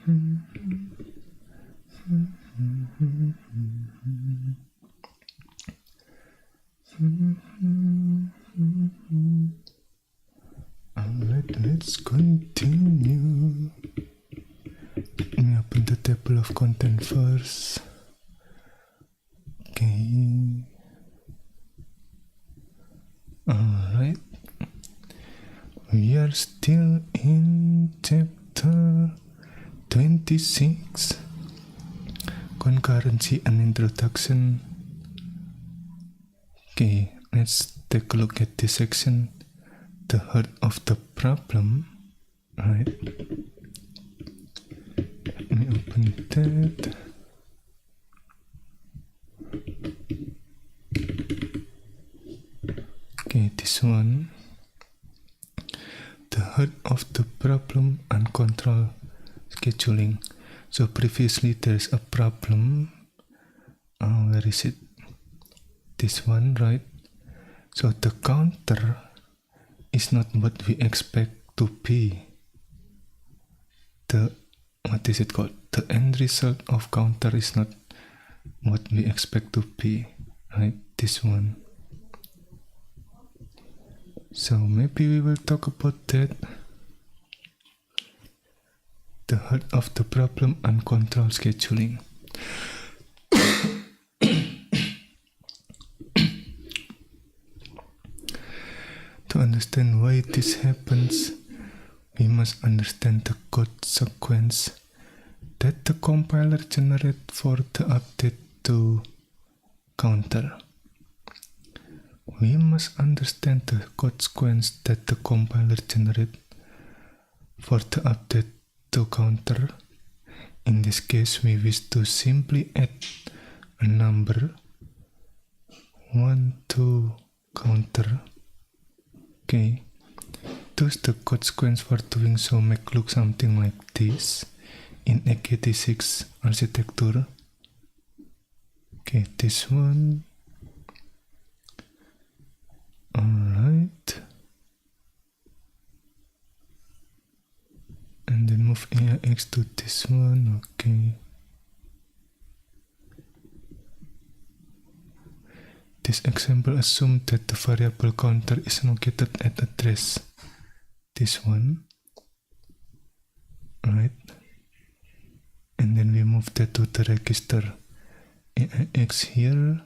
Alright, let's continue. Let me open the table of content first. Okay. Alright. We are still in chapter 26. Concurrency and introduction. Okay, let's take a look at this section. The heart of the problem. Right. Let me open that. Okay, this one. The heart of the problem, uncontrolled scheduling. So previously there's a problem. Where is it? This one, right? So the counter is not what we expect to be. What is it called? The end result of counter is not what we expect to be, right? This one. So maybe we will talk about that. The heart of the problem, uncontrolled scheduling. To understand why this happens, we must understand the code sequence that the compiler generates for the update to counter. We must understand the code sequence that the compiler generates for the update to counter. In this case, we wish to simply add a number 1 to counter. Okay, thus the code sequence for doing so make look something like this in x86 architecture. Okay, this one. Alright. And then move AIX to this one. Okay. This example assumes that the variable counter is located at address this one, right? And then we move that to the register AIX here,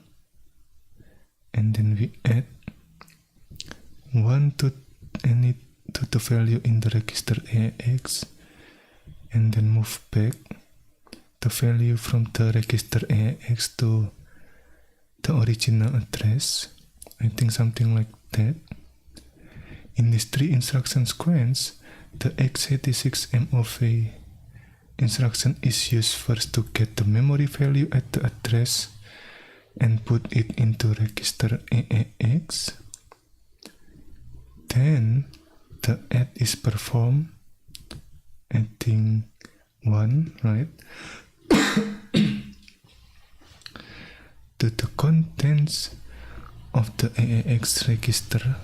and then we add 1 to the value in the register AIX, and then move back the value from the register AIX to the original address. I think something like that. In this 3 instruction sequence, the x86 MOV instruction is used first to get the memory value at the address and put it into register AIX. Then the add is performed, adding 1, right? To the contents of the AIX register.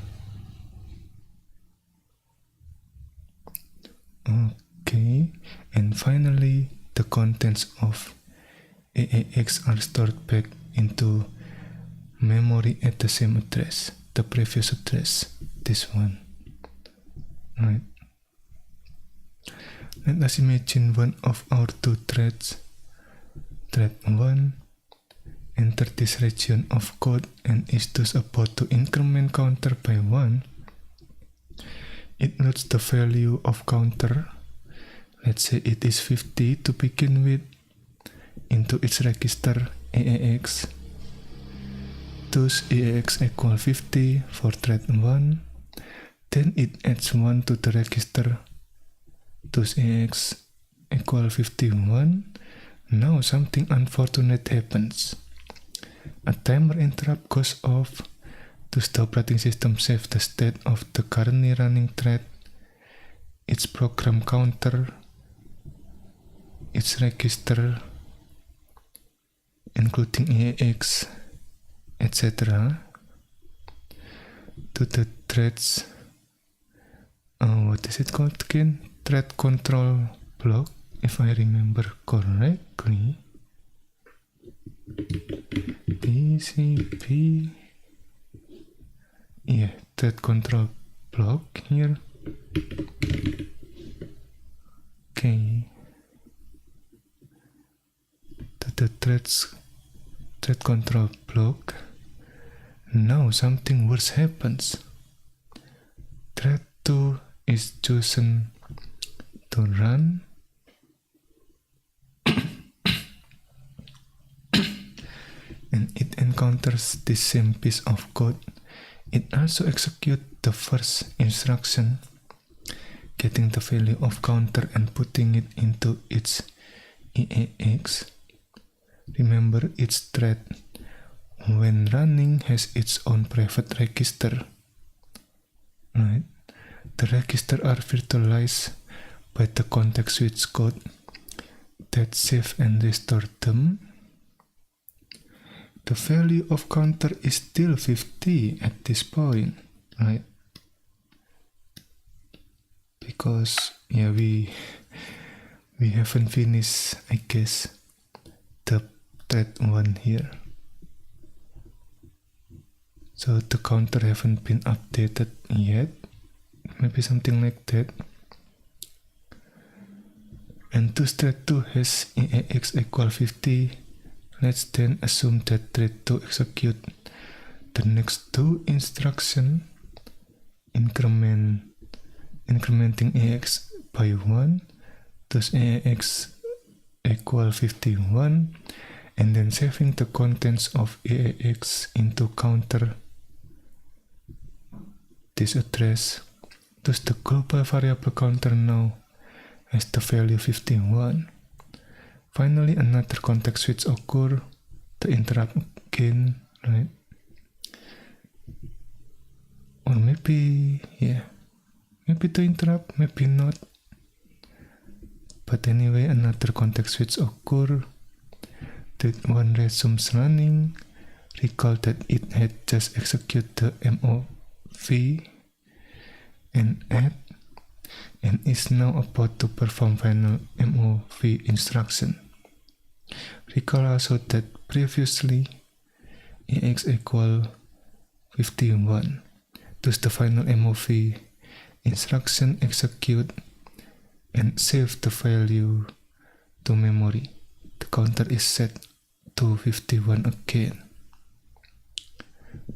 Okay, and finally the contents of AIX are stored back into memory at the same address, the previous address, this one, right? Let us imagine one of our 2 threads, thread 1, enter this region of code and is thus about to increment counter by 1. It loads the value of counter, let's say it is 50 to begin with, into its register AIX. Thus AIX equal 50 for thread 1. Then it adds 1 to the register. Thus AIX equal 51. Now something unfortunate happens. A timer interrupt goes off. Thus the operating system saves the state of the currently running thread, its program counter, its register, including AIX, etc., to the threads. What is it called again? Thread control block. if I remember correctly, TCP, yeah, thread control block here. Okay, the thread control block. Now something worse happens. Thread 2 is chosen to run and it encounters the same piece of code. It also executes the first instruction, getting the value of counter and putting it into its EAX. Remember, each thread when running has its own private register. Right? The registers are virtualized by the context switch code that save and restore them. The value of counter is still 50 at this point, right? Because yeah, we haven't finished, I guess, the thread 1 here. So the counter haven't been updated yet. Maybe something like that. And to thread 2 has EAX equal 50. Let's then assume that thread 2 execute the next 2 instructions, incrementing EAX by 1, thus EAX equal 51, and then saving the contents of EAX into counter this address. Thus the global variable counter now has the value 51. Finally, another context switch occurs to interrupt again, right? Or maybe, yeah, maybe to interrupt, maybe not. But anyway, another context switch occurs. That one resumes running. Recall that it had just executed the MOV and add, and is now about to perform final MOV instruction. Recall also that previously EAX equal 51. Thus the final MOV instruction execute and save the value to memory. The counter is set to 51 again.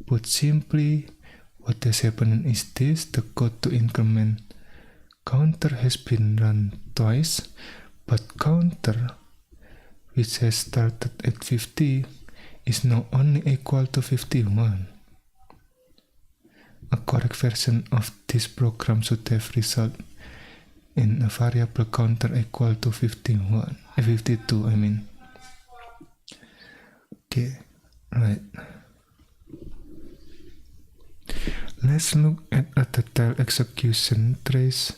Put simply, what has happened is this: the code to increment counter has been run twice, but counter, which has started at 50, is now only equal to 51. A correct version of this program should have resulted in a variable counter equal to 52, I mean. Okay, right. Let's look at a detailed execution trace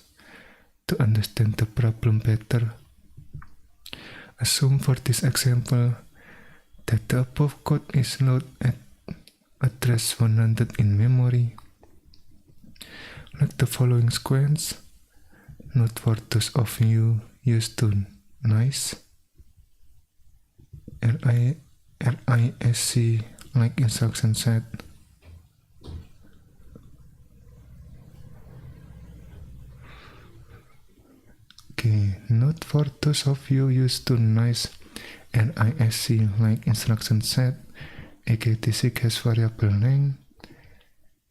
to understand the problem better. Assume for this example that the above code is loaded at address 100 in memory. Like the following sequence. Note for those of you used to NICE, RISC like instruction set. Okay, note for those of you used to NICE RISC like instruction set. AKT6 has variable length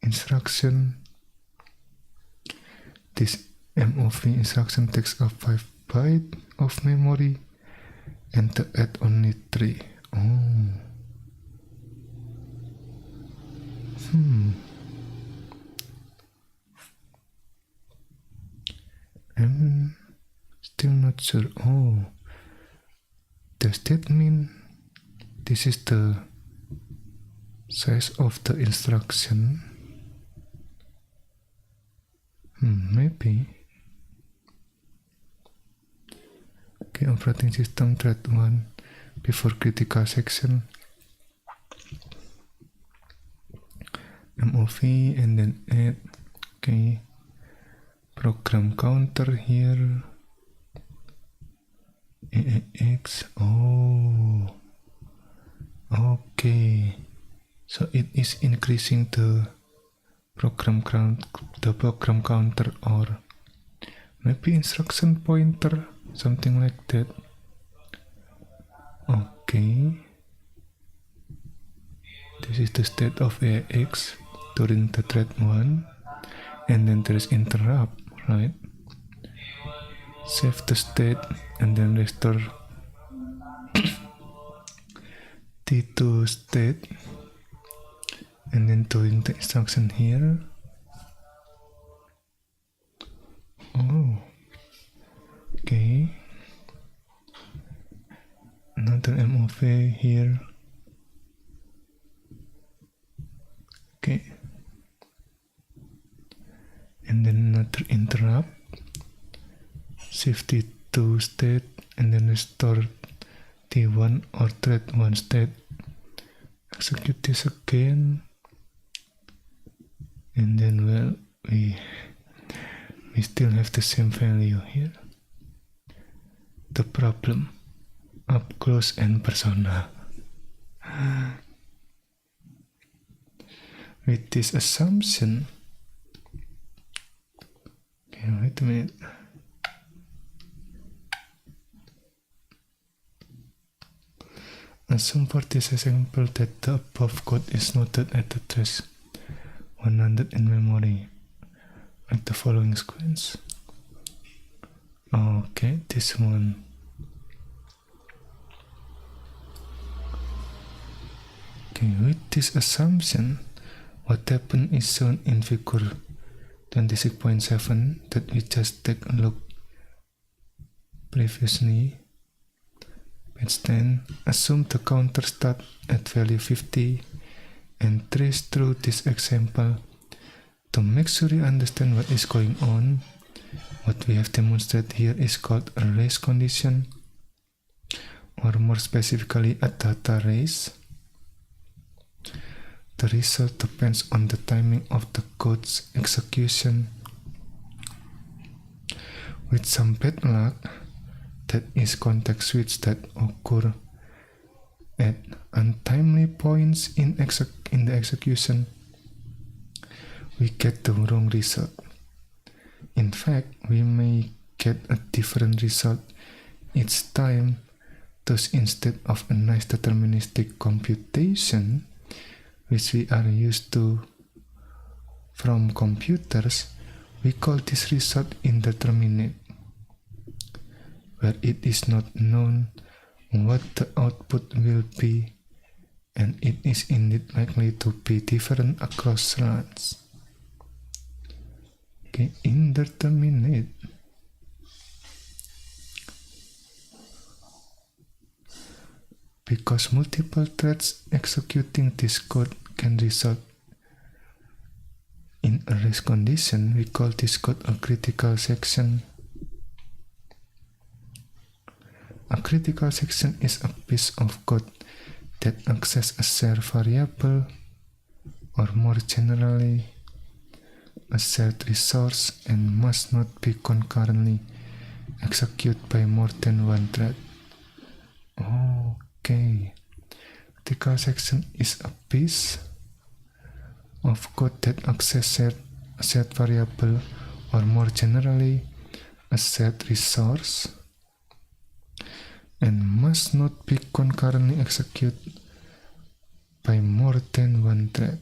instruction. This MOV instruction takes up 5 bytes of memory and to add only 3. I'm still not sure. Does that mean this is the size of the instruction? Maybe. Okay, operating system thread 1 before critical section. MOV and then add. Okay. Program counter here. AX. Oh, okay. So it is increasing the program counter, or maybe instruction pointer, something like that. Okay. This is the state of AX during the thread 1, and then there is interrupt, right? Save the state and then restore T2 state, and then doing the instruction here. Oh, okay. Another MOV here. Okay. And then another interrupt. Shift T2 state and then restore T1 or thread 1 state. Execute this again. And then, well, we still have the same value here. The problem, up close and personal. With this assumption, okay, wait a minute. Assume for this example that the above code is noted at the trace 100 in memory, like the following sequence. Okay, this one. Okay, with this assumption, what happened is shown in figure 26.7 that we just take a look previously. Page 10. Assume the counter start at value 50 and trace through this example. To make sure you understand what is going on, what we have demonstrated here is called a race condition, or more specifically a data race. The result depends on the timing of the code's execution. With some bad luck, that is context switches that occur at untimely points in the execution, we get the wrong result. In fact, we may get a different result each time. Thus, instead of a nice deterministic computation, which we are used to from computers, we call this result indeterminate, where it is not known what the output will be, and it is indeed likely to be different across runs. Okay, indeterminate. Because multiple threads executing this code can result in a race condition, we call this code a critical section. A critical section is a piece of code that accesses a shared variable, or more generally, a shared resource, and must not be concurrently executed by more than one thread. Okay. Critical section is a piece of code that accesses a shared variable, or more generally, a shared resource, and must not be concurrently executed by more than one thread.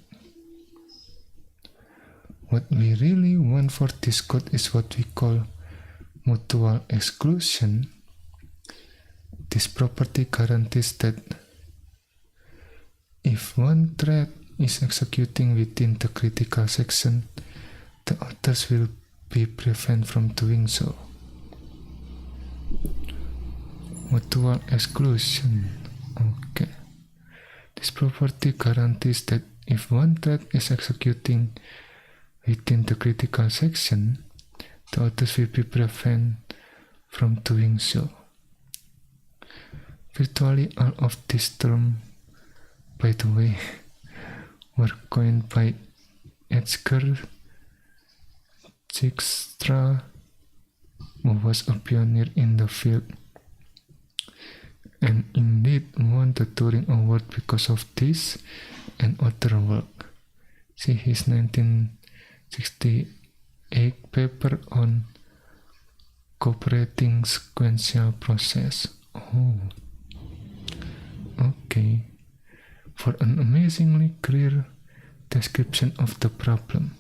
What we really want for this code is what we call mutual exclusion. This property guarantees that if one thread is executing within the critical section, the others will be prevented from doing so. Mutual exclusion. Okay. This property guarantees that if one thread is executing within the critical section, the others will be prevented from doing so. Virtually all of these terms, by the way, were coined by Edgar Dijkstra, who was a pioneer in the field. and indeed won the Turing Award because of this and other work. See his 1968 paper on cooperating sequential process. Oh, okay. For an amazingly clear description of the problem.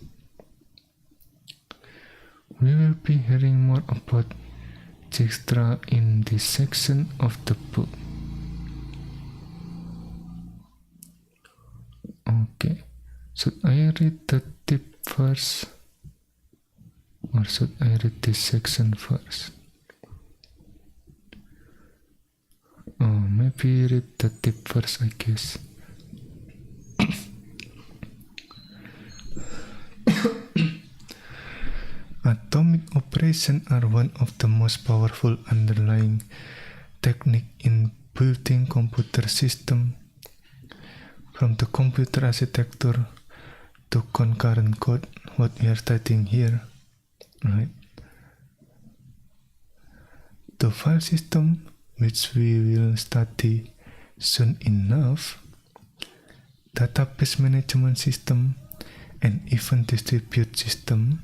We will be hearing more about Dijkstra in this section of the book. Okay, should I read the tip first? Or should I read this section first? Oh, maybe read the tip first, I guess. Atomic operations are one of the most powerful underlying techniques in building computer systems. From the computer architecture to concurrent code, what we are studying here, right? The file system, which we will study soon enough, database management system, and even distributed system.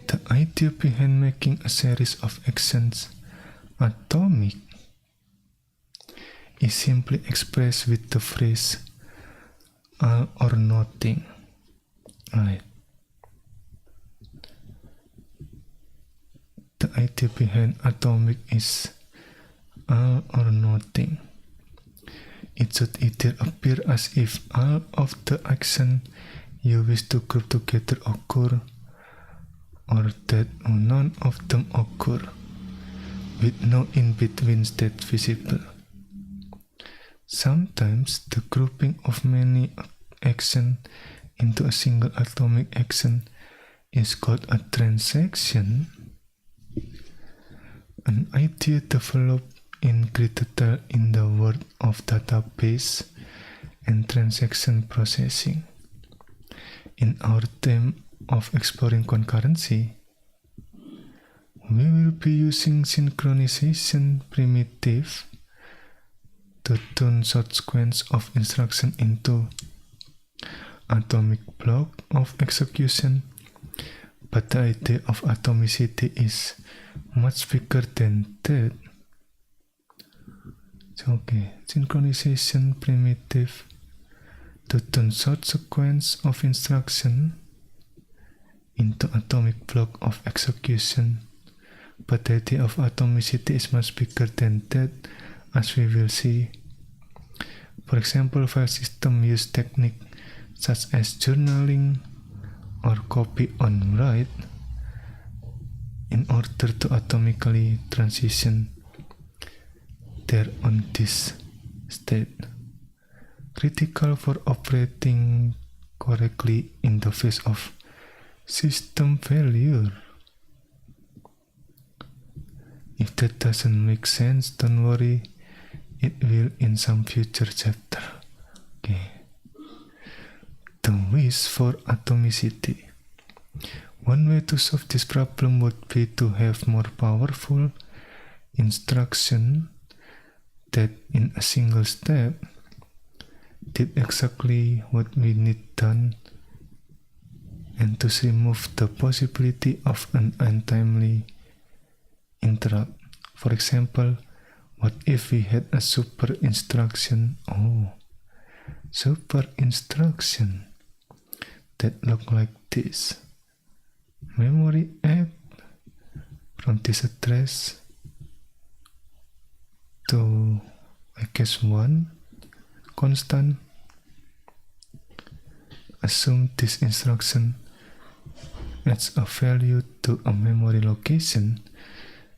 The idea behind making a series of actions atomic is simply expressed with the phrase all or nothing. Right. The idea behind atomic is all or nothing. It should either appear as if all of the actions you wish to group together occur, or that none of them occur, with no in-between state visible. Sometimes the grouping of many actions into a single atomic action is called a transaction, an idea developed in great detail in the world of database and transaction processing. In our theme of exploring concurrency, we will be using synchronization primitive to turn short sequence of instruction into atomic block of execution, but the idea of atomicity is much bigger than that. So, okay, synchronization primitive to turn short sequence of instruction into atomic block of execution, but the idea of atomicity is much bigger than that, as we will see. For example, file systems use techniques such as journaling or copy on write in order to atomically transition their on this state, critical for operating correctly in the face of system failure. If that doesn't make sense, don't worry, it will in some future chapter. Okay. The wish for atomicity. One way to solve this problem would be to have more powerful instruction that in a single step did exactly what we need done, and to remove the possibility of an untimely interrupt. For example, what if we had a super instruction? Oh, super instruction that look like this. Memory add from this address to, I guess, 1 constant. Assume this instruction adds a value to a memory location,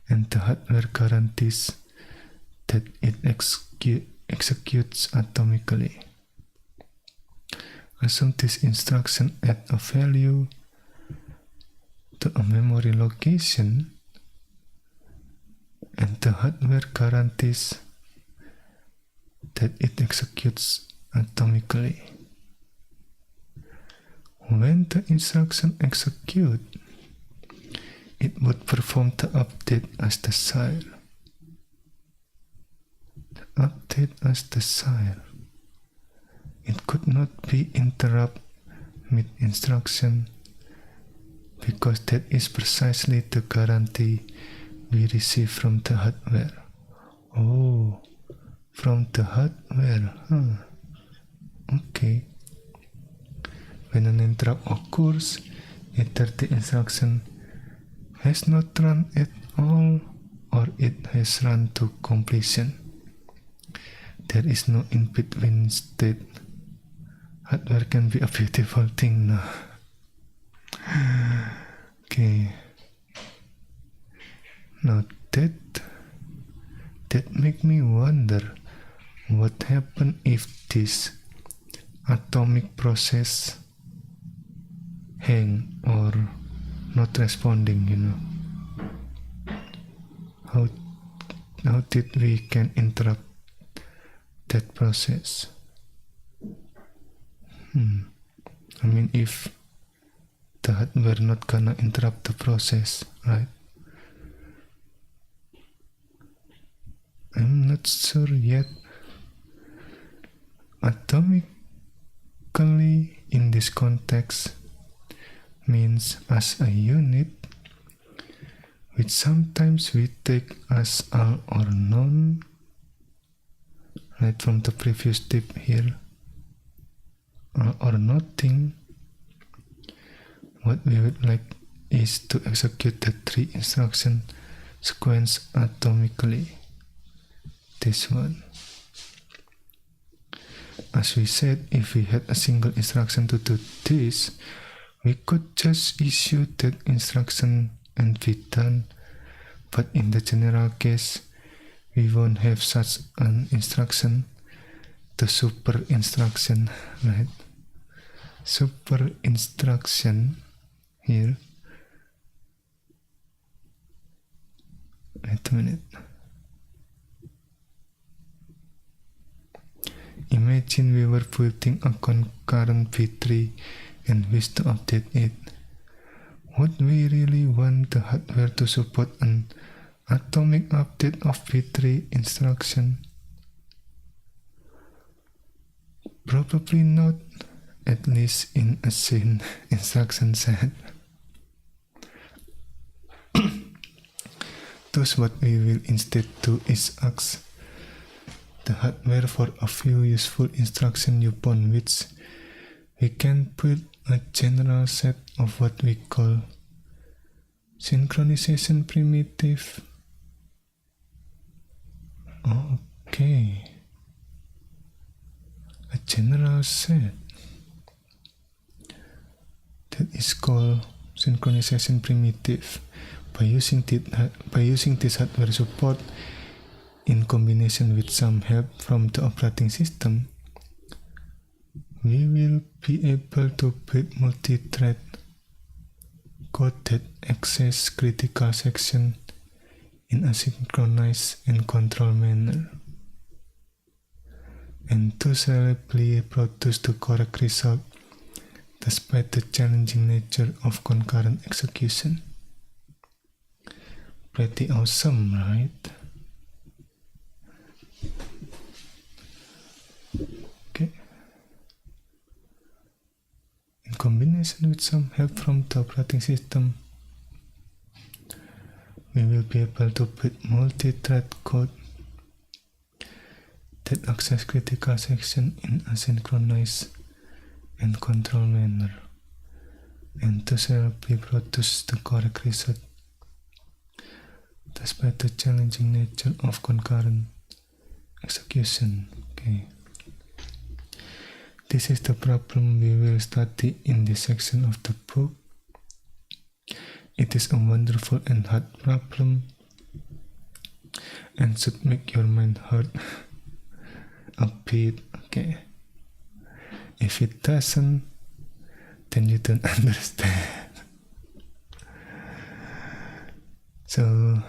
and the hardware guarantees that it executes atomically. Assume this instruction adds a value to a memory location, and the hardware guarantees that it executes atomically. When the instruction executes, it would perform the update as desired. update as desired. It could not be interrupt mid-instruction because that is precisely the guarantee we receive from the hardware. Oh, from the hardware, Okay. When an interrupt occurs, either the instruction has not run at all or it has run to completion. There is no in-between state. Hardware can be a beautiful thing now. Okay. Now that make me wonder what happen if this atomic process hang or not responding, How did we can interrupt that process? I mean, if the hardware not gonna interrupt the process, right? I'm not sure yet. Atomically in this context means as a unit, which sometimes we take as all or none, right from the previous tip here, all or nothing. What we would like is to execute the 3 instruction sequence atomically. This one. As we said, if we had a single instruction to do this, we could just issue that instruction and be done. But in the general case, we won't have such an instruction, the super instruction, right? Super instruction here. Wait a minute. Imagine we were building a concurrent V3 and wish to update it. Would we really want the hardware to support an atomic update of V3 instruction? Probably not, at least in a sane instruction set. Thus what we will instead do is ask the hardware for a few useful instructions upon which we can build a general set of what we call synchronization primitive. Okay. A general set that is called synchronization primitive. By using this hardware support in combination with some help from the operating system, we will be able to build multi-thread code that access critical section in a synchronized and controlled manner, and thus reliably produce the correct result despite the challenging nature of concurrent execution. Pretty awesome, right? Okay. In combination with some help from the operating system, we will be able to build multi-thread code that access critical section in a synchronized and controlled manner, and thus reliably produce the correct result despite the challenging nature of concurrent execution. Okay. This is the problem we will study in this section of the book. It is a wonderful and hard problem and should make your mind hurt a bit. Okay. If it doesn't, then you don't understand. So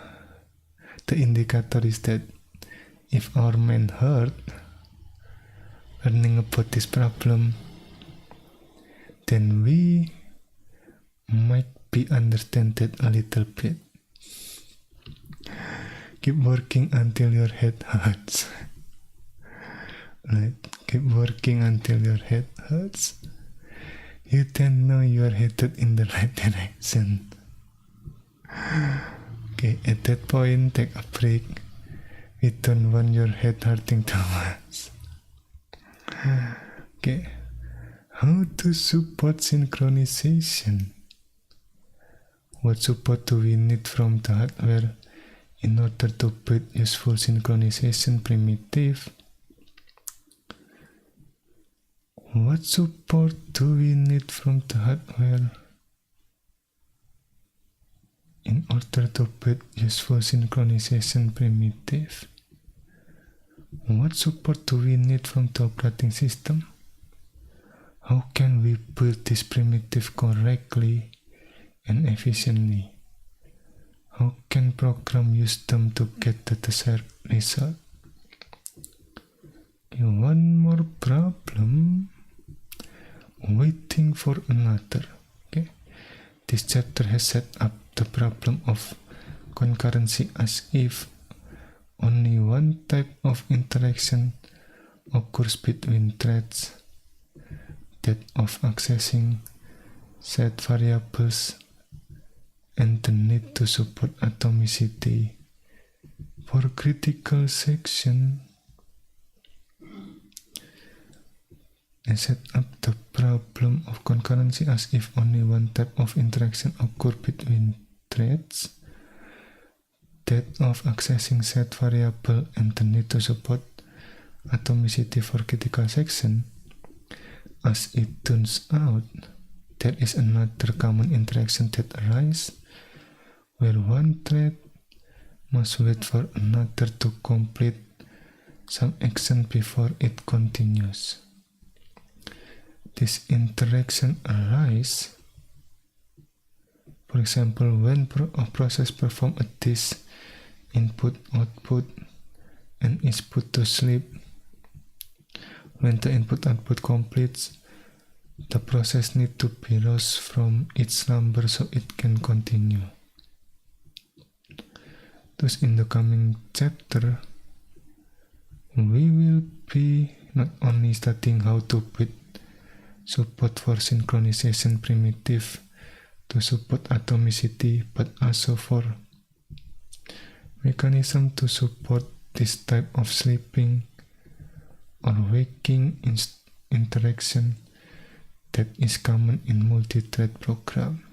the indicator is that if our mind hurt learning about this problem, then we might be understand it a little bit. Keep working until your head hurts. Like, keep working until your head hurts. You then know you are headed in the right direction. Okay, at that point, take a break. We don't want your head hurting too much. Okay, how to support synchronization? What support do we need from the hardware in order to build useful synchronization primitive? What support do we need from the hardware in order to build useful synchronization primitive? What support do we need from the operating system? How can we build this primitive correctly and efficiently? How can program use them to get the desired result? Okay, one more problem. Waiting for another. Okay, this chapter has set up the problem of concurrency as if only one type of interaction occurs between threads, that of accessing set variables, and the need to support atomicity. For critical section, I set up the problem of concurrency as if only one type of interaction occurs between threads, that of accessing set variable, and the need to support atomicity. For critical section, as it turns out, there is another common interaction that arises where one thread must wait for another to complete some action before it continues. This interaction arises, for example, when a process performs a disk input-output and is put to sleep. When the input-output completes, the process needs to be roused from its slumber so it can continue. Thus, in the coming chapter, we will be not only studying how to build support for synchronization primitive to support atomicity, but also for mechanism to support this type of sleeping or waking interaction that is common in multi-thread program.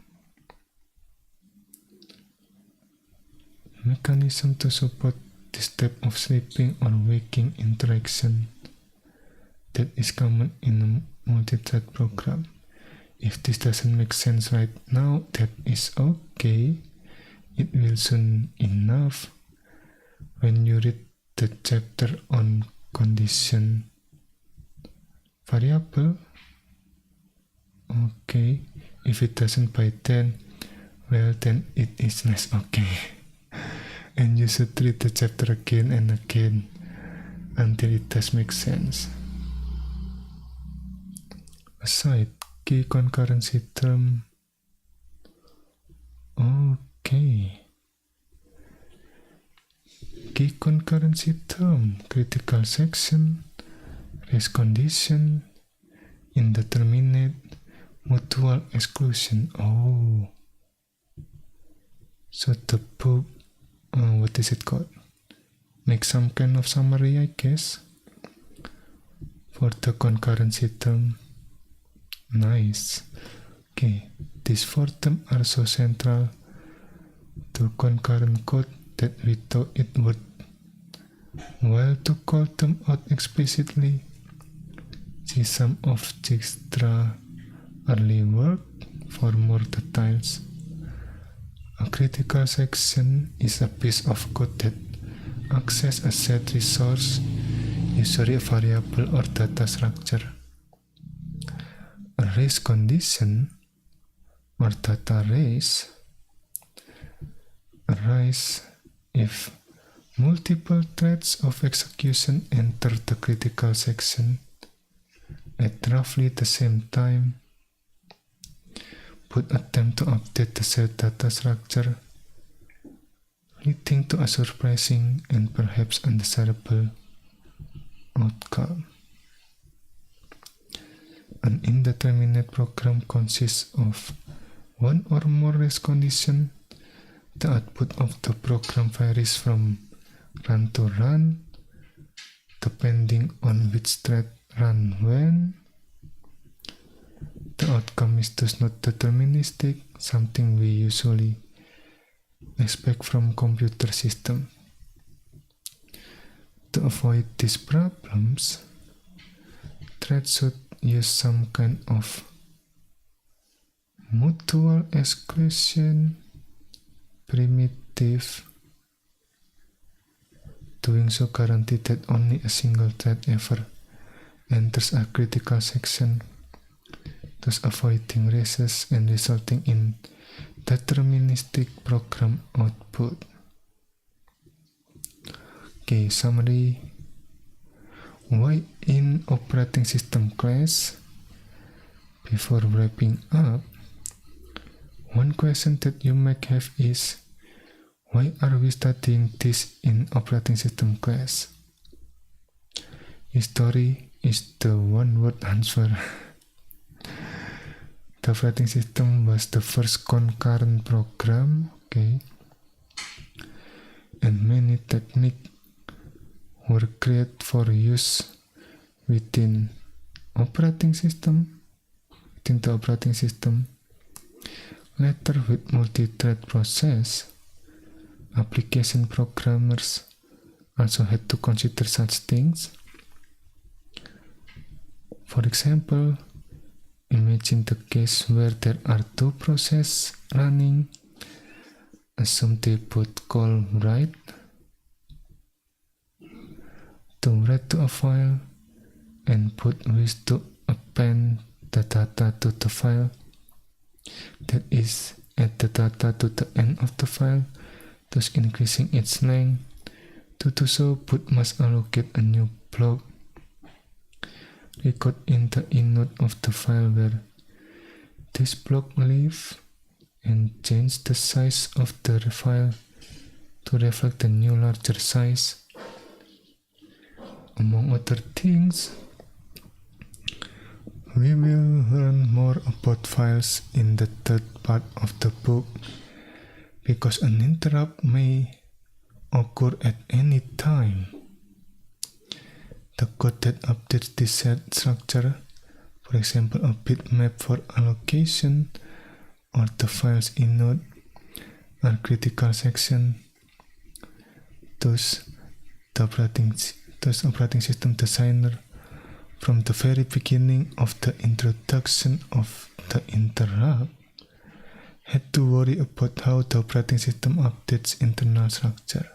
Mechanism to support this type of sleeping or waking interaction that is common in a multi-thread program. If this doesn't make sense right now, that is okay. It will soon enough when you read the chapter on condition variable. Okay, if it doesn't by then, well then it is nice, okay. And you should read the chapter again and again until it does make sense. Aside key concurrency term. Okay. Key concurrency term, critical section, race condition, indeterminate, mutual exclusion. Oh. So the book, what is it called? Make some kind of summary, I guess, for the concurrency term. Nice. Okay, these four terms are so central to concurrent code that we thought it would well to call them out explicitly. See some of Dijkstra early work for more details. A critical section is a piece of code that accesses a set resource, usually a variable or data structure. A race condition or data race arises if multiple threads of execution enter the critical section at roughly the same time, but attempt to update the set data structure, leading to a surprising and perhaps undesirable outcome. An indeterminate program consists of one or more race conditions. The output of the program varies from run to run, depending on which thread run when. The outcome is thus not deterministic, something we usually expect from computer systems. To avoid these problems, threads should use some kind of mutual exclusion primitive. Doing so guarantees that only a single thread ever enters a critical section, thus avoiding races and resulting in deterministic program output. Okay, summary. Why in operating system class? Before wrapping up, one question that you might have is, why are we studying this in operating system class? History is the one-word answer. The operating system was the first concurrent program, and many techniques were created for use within the operating system. Later, with multi-thread process, application programmers also had to consider such things. For example, imagine the case where there are two processes running. Assume they both call write to write to a file and both wish to append the data to the file. That is, add the data to the end of the file, thus increasing its length. To do so, both must allocate a new block record in the inode of the file where this block lives and change the size of the file to reflect the new larger size. Among other things, we will learn more about files in the third part of the book, because an interrupt may occur at any time. The code that updates the set structure, for example a bitmap for allocation or the file's inode, are critical sections. Thus, the operating system designer, from the very beginning of the introduction of the interrupt, had to worry about how the operating system updates internal structure.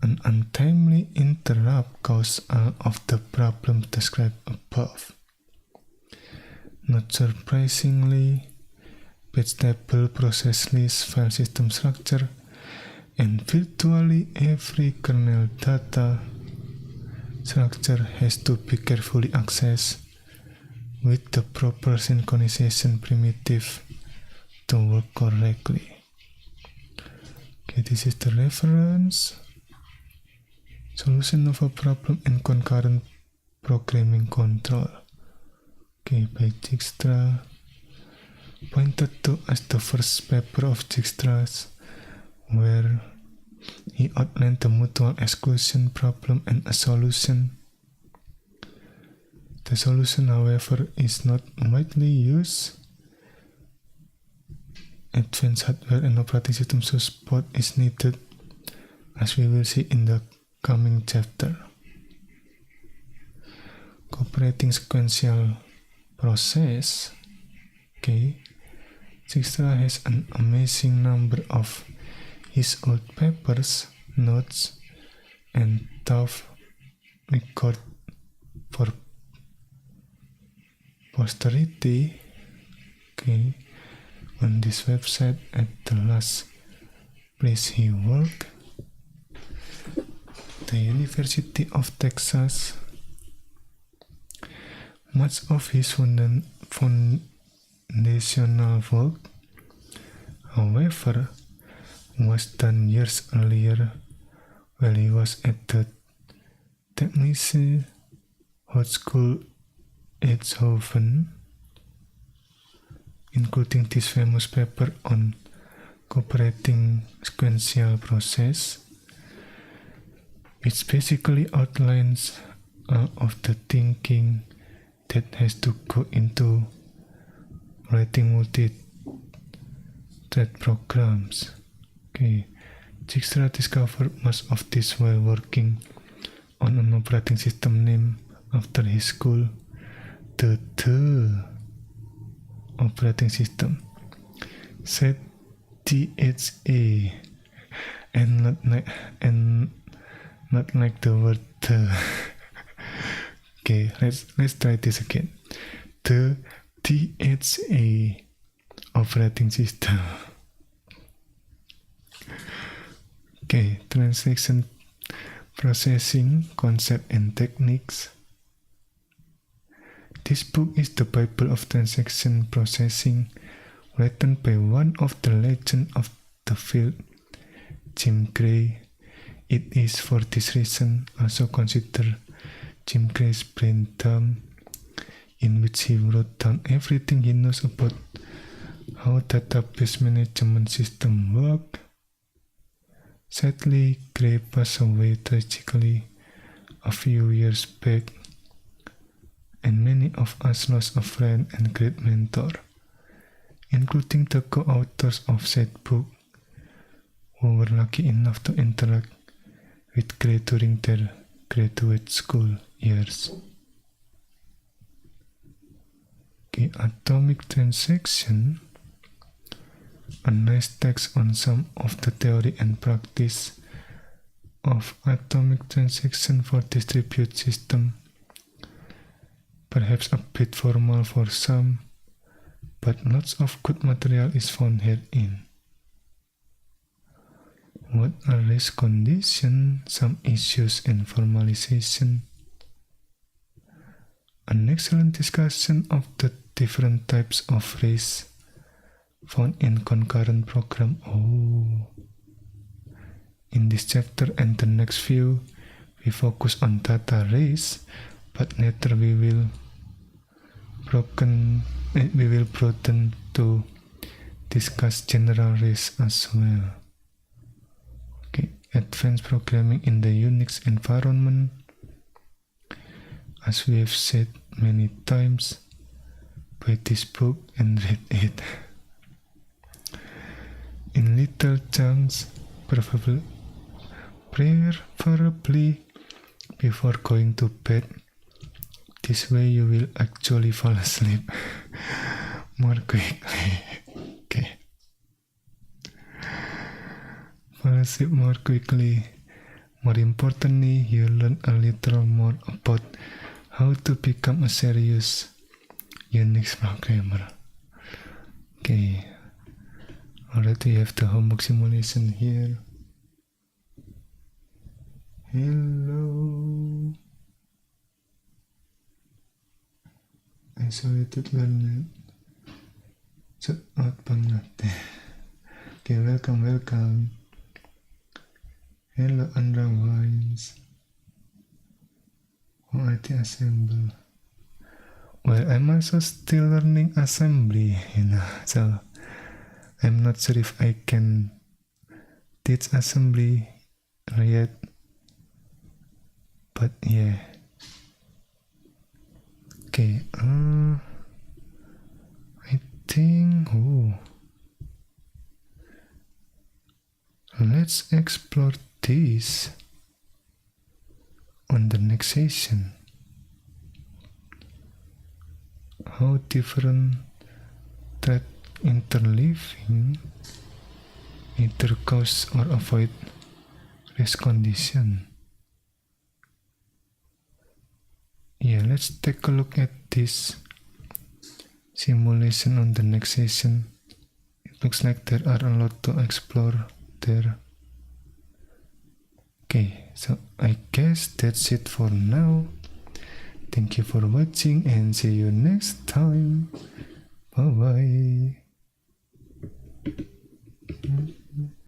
An untimely interrupt caused all of the problems described above. Not surprisingly, page table, process list, file system structure, and virtually every kernel data structure has to be carefully accessed with the proper synchronization primitive to work correctly. Okay, this is the reference. Solution of a problem in concurrent programming control. Okay, by Dijkstra, pointed to as the first paper of Dijkstra's, where he outlined the mutual exclusion problem and a solution. The solution, however, is not widely used. Advanced hardware and operating system support is needed, as we will see in the coming chapter. Cooperating sequential process. Okay, Dijkstra has an amazing number of his old papers, notes, and tough record for posterity. Okay, on this website at the last place he worked, the University of Texas. Much of his foundational work, however, was done years earlier while he was at the Tennessee High School Edshoven, including this famous paper on cooperating sequential process, which basically outlines of the thinking that has to go into writing multi-thread programs. Okay, Dijkstra discovered much of this while working on an operating system named after his school, the operating system, ZTHA, and not like the word the. Okay, let's try this again. The THA operating system. Okay, transaction processing concept and techniques. This book is the Bible of transaction processing, written by one of the legends of the field, Jim Gray. It is for this reason also considered Jim Gray's brain dump, in which he wrote down everything he knows about how database management systems work. Sadly, Gray passed away tragically a few years back, and many of us lost a friend and great mentor, including the co-authors of said book, who were lucky enough to interact with Gray during their graduate school years. Okay, Atomic Transaction, a nice text on some of the theory and practice of atomic transaction for distributed system. Perhaps a bit formal for some, but lots of good material is found herein. What are race conditions, some issues and formalization? An excellent discussion of the different types of race found in concurrent program. In this chapter and the next few, we focus on data race, but later we will broaden to discuss general race as well. Okay, advanced programming in the Unix environment. As we have said many times, buy this book and read it in little chunks, preferably before going to bed. This way you will actually fall asleep more quickly. Okay. Fall asleep more quickly. More importantly, you learn a little more about how to become a serious Unix programmer. Okay. Alright, we have the homework simulation here. Hello. Isolated learner. Out banget. Okay, welcome. Hello, Andra Wines. IT assemble. Well, I'm also still learning assembly, so I'm not sure if I can teach assembly yet, but yeah. Okay, I think, let's explore this on the next session. How different thread interleaving either cause or avoid race condition. Yeah, let's take a look at this simulation on the next session. It looks like there are a lot to explore there. Okay, so I guess that's it for now. Thank you for watching and see you next time. Bye bye.